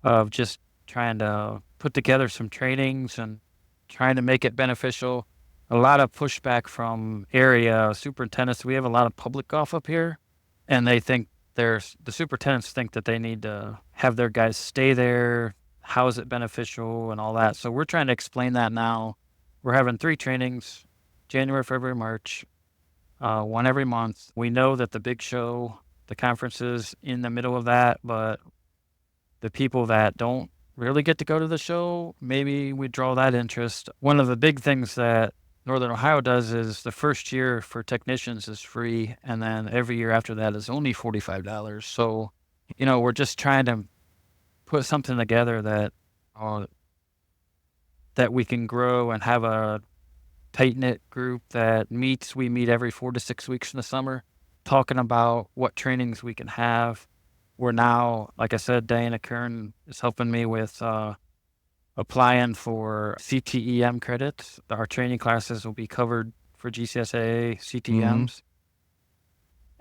of just trying to put together some trainings and trying to make it beneficial. A lot of pushback from area superintendents. We have a lot of public golf up here, and they think the superintendents think that they need to have their guys stay there. How is it beneficial and all that? So we're trying to explain that now. We're having 3 trainings, January, February, March, 1 every month. We know that the big show, the conference is in the middle of that, but the people that don't really get to go to the show, maybe we draw that interest. One of the big things that Northern Ohio does is the first year for technicians is free, and then every year after that is only $45. So, we're just trying to put something together that we can grow and have a tight-knit group that meets. We meet every 4 to 6 weeks in the summer, talking about what trainings we can have. We're now, like I said, Diana Kern is helping me with applying for CTEM credits. Our training classes will be covered for GCSA CTEMs.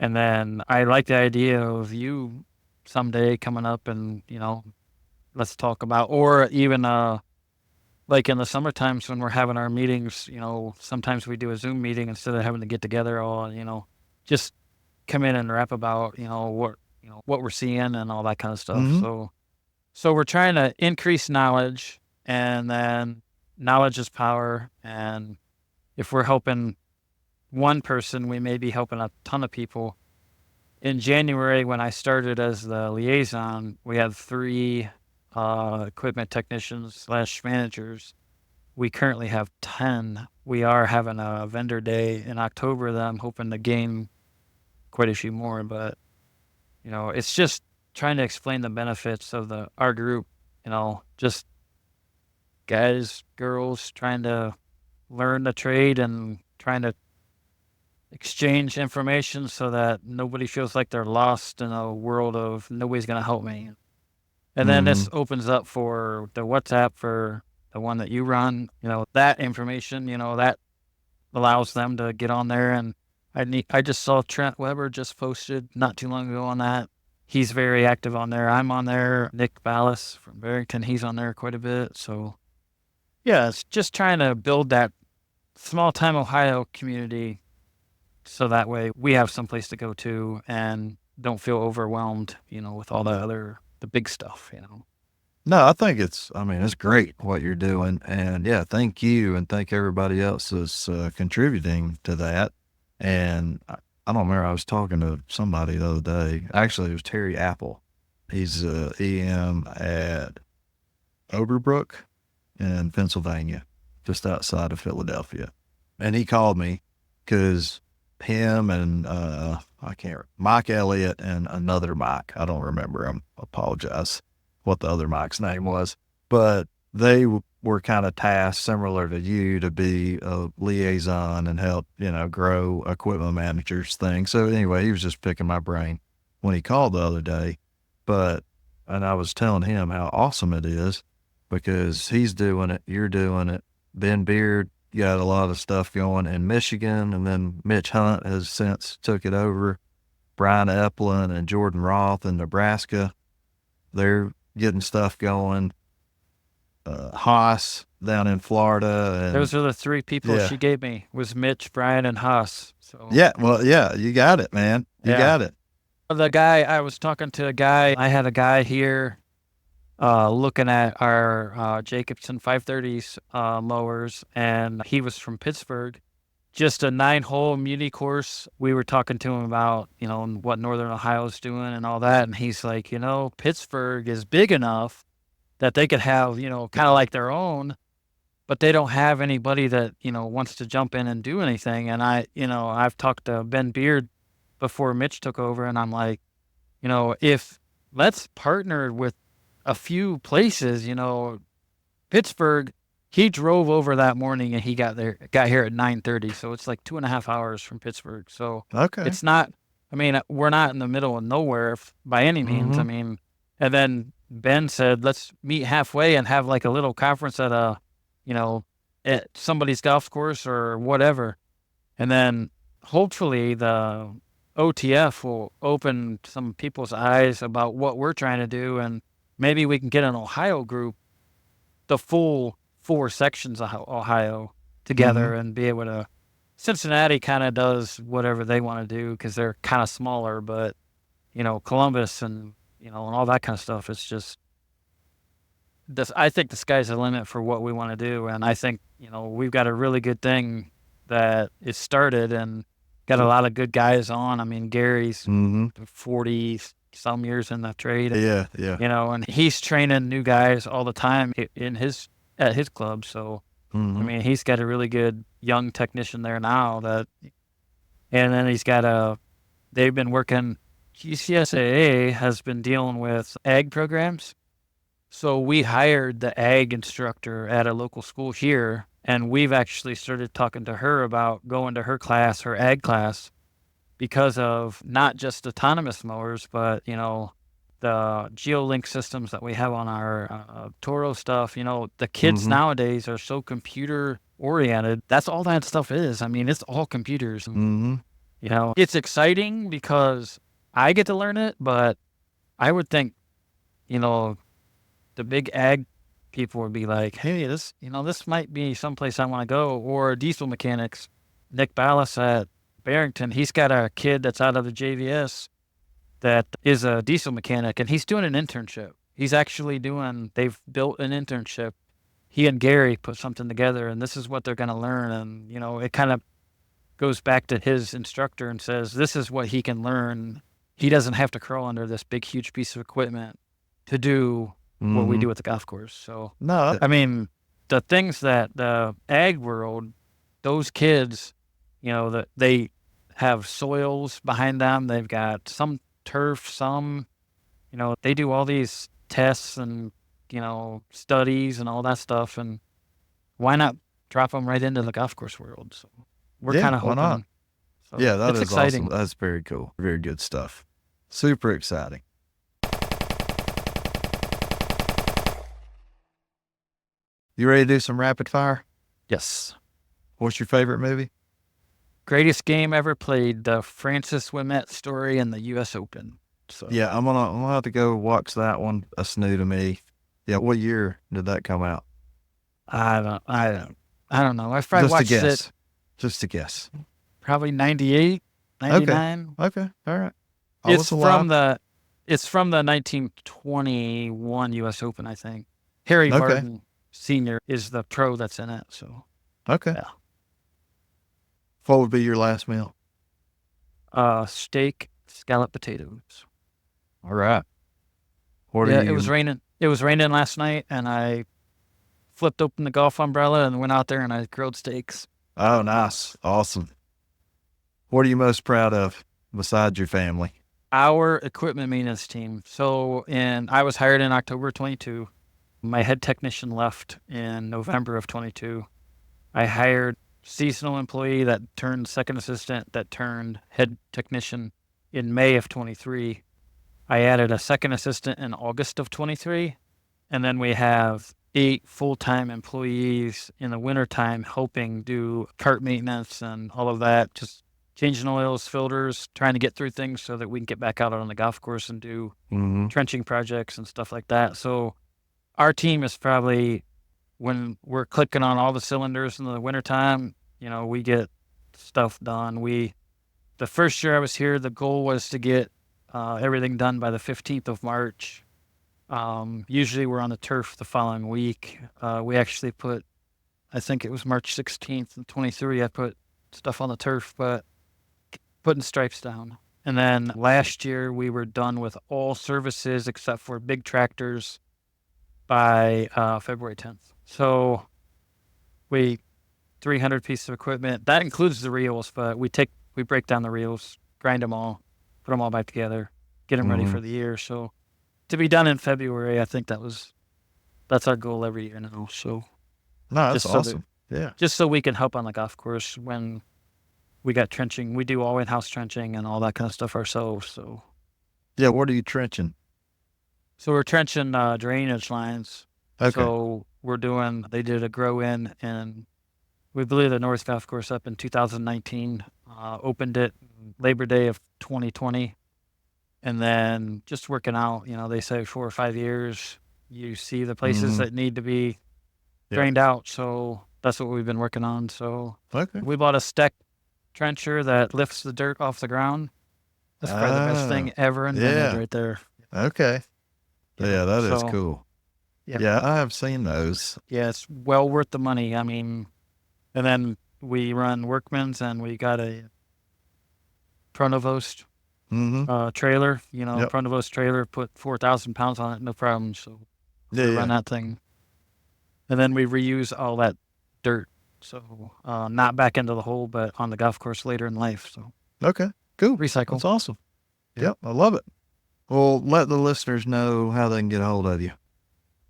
And then I like the idea of you someday coming up and, let's talk about, or even, like in the summer times when we're having our meetings, sometimes we do a Zoom meeting instead of having to get together all, just come in and rap about, what we're seeing and all that kind of stuff. Mhm. So we're trying to increase knowledge, and then knowledge is power. And if we're helping one person, we may be helping a ton of people. In January, when I started as the liaison, we had 3 equipment technicians slash managers. We currently have 10. We are having a vendor day in October that I'm hoping to gain quite a few more, but it's just trying to explain the benefits of our group, just guys, girls trying to learn the trade and trying to exchange information so that nobody feels like they're lost in a world of nobody's going to help me. And then this Mhm. opens up for the WhatsApp for the one that you run, that information, that allows them to get on there. And I just saw Trent Weber just posted not too long ago on that. He's very active on there. I'm on there. Nick Ballas from Barrington, he's on there quite a bit. So yeah, it's just trying to build that small time Ohio community so that way we have someplace to go to and don't feel overwhelmed, with all the big stuff. No, I mean, it's great what you're doing. And yeah, thank you. And thank everybody else that's contributing to that. And I don't remember, I was talking to somebody the other day. Actually, it was Terry Apple. He's EM at Overbrook in Pennsylvania, just outside of Philadelphia. And he called me because him and I can't Mike Elliott and another Mike, I don't remember him. Apologize what the other Mike's name was, but they were kind of tasked similar to you to be a liaison and help, grow equipment managers thing. So anyway, he was just picking my brain when he called the other day, and I was telling him how awesome it is because he's doing it, you're doing it. Ben Beard got a lot of stuff going in Michigan, and then Mitch Hunt has since took it over. Brian Epplin and Jordan Roth in Nebraska, they're getting stuff going. Haas down in Florida, and Those are the 3 people yeah, she gave me was Mitch, Brian, and Haas. So yeah, well, yeah, you got it, man, you yeah. got it. The guy I was talking to a guy, I had a guy here looking at our Jacobson 530s mowers, and he was from Pittsburgh. Just a 9-hole muni course. We were talking to him about, what Northern Ohio's doing and all that. And he's like, Pittsburgh is big enough that they could have, kind of like their own, but they don't have anybody that, wants to jump in and do anything. And I've talked to Ben Beard before Mitch took over, and I'm like, if let's partner with a few places, Pittsburgh, he drove over that morning and he got here at 9:30. So it's like 2.5 hours from Pittsburgh. So Okay. it's not, I mean, we're not in the middle of nowhere by any means. I Mm-hmm. mean, and then Ben said, let's meet halfway and have like a little conference you know, at somebody's golf course or whatever. And then hopefully the OTF will open some people's eyes about what we're trying to do. And maybe we can get an Ohio group, the full 4 sections of Ohio Mm-hmm. together and be able to. Cincinnati kind of does whatever they want to do because they're kind of smaller, but Columbus and and all that kind of stuff. It's just this. I think the sky's the limit for what we want to do, and I think we've got a really good thing that is started and got a lot of good guys on. I mean, Gary's Mm-hmm. 40 some years in the trade, Yeah, yeah. and he's training new guys all the time at his club. So, I Mm-hmm. mean, he's got a really good young technician there now and then they've been working, GCSAA has been dealing with ag programs. So we hired the ag instructor at a local school here, and we've actually started talking to her about going to her class, her ag class, because of not just autonomous mowers, but the GeoLink systems that we have on our Toro stuff. The kids Mm-hmm. nowadays are so computer oriented. That's all that stuff is. I mean, it's all computers. Mm-hmm. It's exciting because I get to learn it, but I would think, you know, the big ag people would be like, hey, this might be someplace I want to go. Or diesel mechanics. Nick Ballas at Barrington, he's got a kid that's out of the JVS that is a diesel mechanic, and he's doing an internship. They've built an internship. He and Gary put something together, and this is what they're going to learn. And, it kind of goes back to his instructor and says, this is what he can learn. He doesn't have to crawl under this big, huge piece of equipment to do what we Mm-hmm. do at the golf course. So, No, I mean, the things that the ag world, those kids, that they have soils behind them. They've got some turf, they do all these tests and, studies and all that stuff. And why not drop them right into the golf course world? So we're yeah, kind of why not? hoping. So Yeah, that it's is awesome. exciting. That's very cool. Very good stuff. Super exciting. You ready to do some rapid fire? Yes. What's your favorite movie? Greatest game ever played, the Francis Ouimet story in the U.S. Open. So Yeah, I'm gonna have to go watch that one. That's new to me. Yeah, what year did that come out? I don't know. I probably Just a watched it guess. Just a guess. probably 98, Okay. 99. Okay. All right. I was It's alive. from the 1921 U.S. Open, I think. Harry Okay. Varden Sr. is the pro that's in it. So Okay. yeah. What would be your last meal? Steak, scalloped potatoes. All right. What Yeah, are it was you? raining. It was raining last night, and I flipped open the golf umbrella and went out there and I grilled steaks. Oh, nice. Awesome. What are you most proud of besides your family? Our equipment maintenance team. I was hired in October 22. My head technician left in November of 22. I hired seasonal employee that turned second assistant that turned head technician in May of 23. I added a second assistant in August of 23. And then we have 8 full-time employees in the wintertime helping do cart maintenance and all of that, just changing oils, filters, trying to get through things so that we can get back out on the golf course and do Mm-hmm. trenching projects and stuff like that. So our team is probably, when we're clicking on all the cylinders in the wintertime, we get stuff done. The first year I was here, the goal was to get everything done by the 15th of March. Usually we're on the turf the following week. We actually I think it was March 16th and 23, I put stuff on the turf, but putting stripes down. And then last year we were done with all services except for big tractors by February 10th. So 300 pieces of equipment. That includes the reels, but we break down the reels, grind them all, put them all back together, get them ready Mm-hmm. for the year. So to be done in February, I think that's our goal every year now. So No, that's just so that awesome. Yeah. just so we can help on the golf course when we got trenching. We do all in-house trenching and all that kind of stuff ourselves. So Yeah. What are you trenching? we're trenching drainage lines. Okay. So they did a grow in, and we blew the North Golf Course up in 2019, opened it Labor Day of 2020, and then just working out, they say 4 or 5 years, you see the places Mhm. that need to be Yeah. drained out. So that's what we've been working on. So Okay. we bought a Steck trencher that lifts the dirt off the ground. That's probably the best Ah, thing ever invented yeah. right there. Okay. Yeah, that is cool. Yeah. Yeah, I have seen those. Yeah, it's well worth the money. I mean, and then we run Workman's, and we got a Pronovost Mm-hmm. trailer. Yep. Pronovost trailer, put 4,000 pounds on it, no problem. So Yeah, we run yeah. that thing, and then we reuse all that dirt. So not back into the hole, but on the golf course later in life. So Okay. Cool. recycle. That's awesome. Yeah. Yep, I love it. Well, let the listeners know how they can get a hold of you.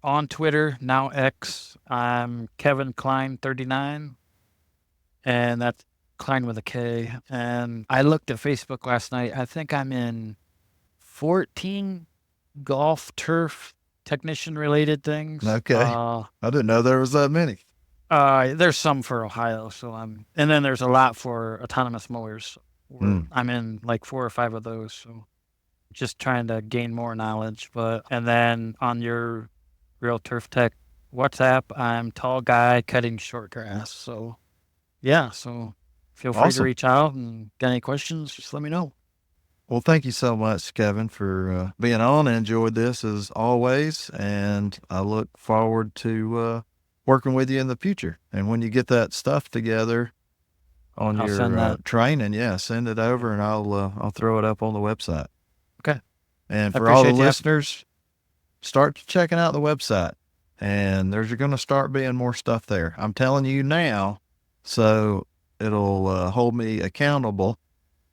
On Twitter, now X, I'm Kevin Kline 39, and that's Kline with a K. And I looked at Facebook last night. I think I'm in 14 golf turf technician related things. Okay. I didn't know there was that many. There's some for Ohio, and then there's a lot for autonomous mowers. Or I'm in like 4 or 5 of those, so just trying to gain more knowledge. But and then on your Real Turf Tech WhatsApp, I'm tall guy cutting short grass. So yeah, so feel free to Awesome. reach out and got any questions, just let me know. Well, thank you so much, Kevin, for being on. I enjoyed this as always, and I look forward to working with you in the future. And when you get that stuff together on I'll send your that. training, yeah, send it over, and I'll throw it up on the website. Okay. And I for all the appreciate you. listeners, start checking out the website, and there's going to start being more stuff there. I'm telling you now, so it'll hold me accountable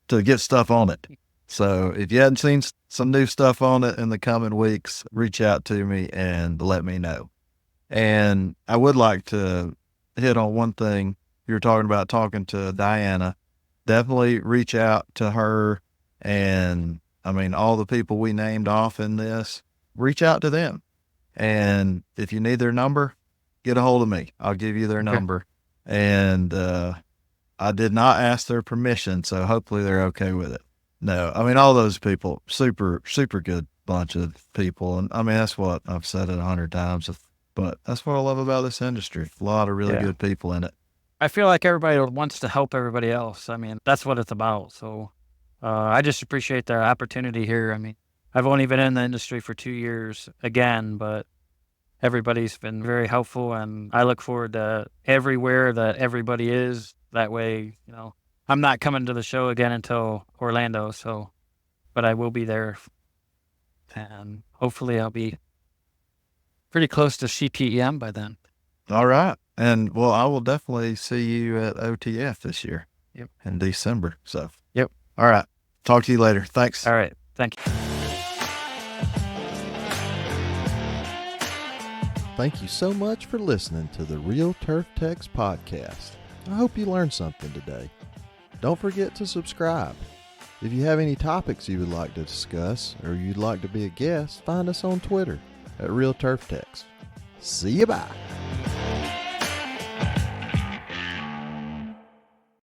to get stuff on it. So if you hadn't seen some new stuff on it in the coming weeks, reach out to me and let me know. And I would like to hit on one thing. You were talking about talking to Diana. Definitely reach out to her. And I mean, all the people we named off in this, reach out to them. And if you need their number, get a hold of me. I'll give you their Okay. number. And I did not ask their permission, so hopefully they're okay with it. No, I mean, all those people, super, super good bunch of people. And I mean, that's what I've said it 100 times, but that's what I love about this industry. A lot of really Yeah. good people in it. I feel like everybody wants to help everybody else. I mean, that's what it's about. So I just appreciate the opportunity here. I mean, I've only been in the industry for 2 years again, but everybody's been very helpful, and I look forward to everywhere that everybody is. That way, I'm not coming to the show again until Orlando, but I will be there, and hopefully I'll be pretty close to CTEM by then. All right. And well, I will definitely see you at OTF this year. Yep. In December. So, Yep. All right. Talk to you later. Thanks. All right. Thank you. Thank you so much for listening to the Real Turf Techs podcast. I hope you learned something today. Don't forget to subscribe. If you have any topics you would like to discuss or you'd like to be a guest, find us on Twitter at Real Turf Techs. See you bye.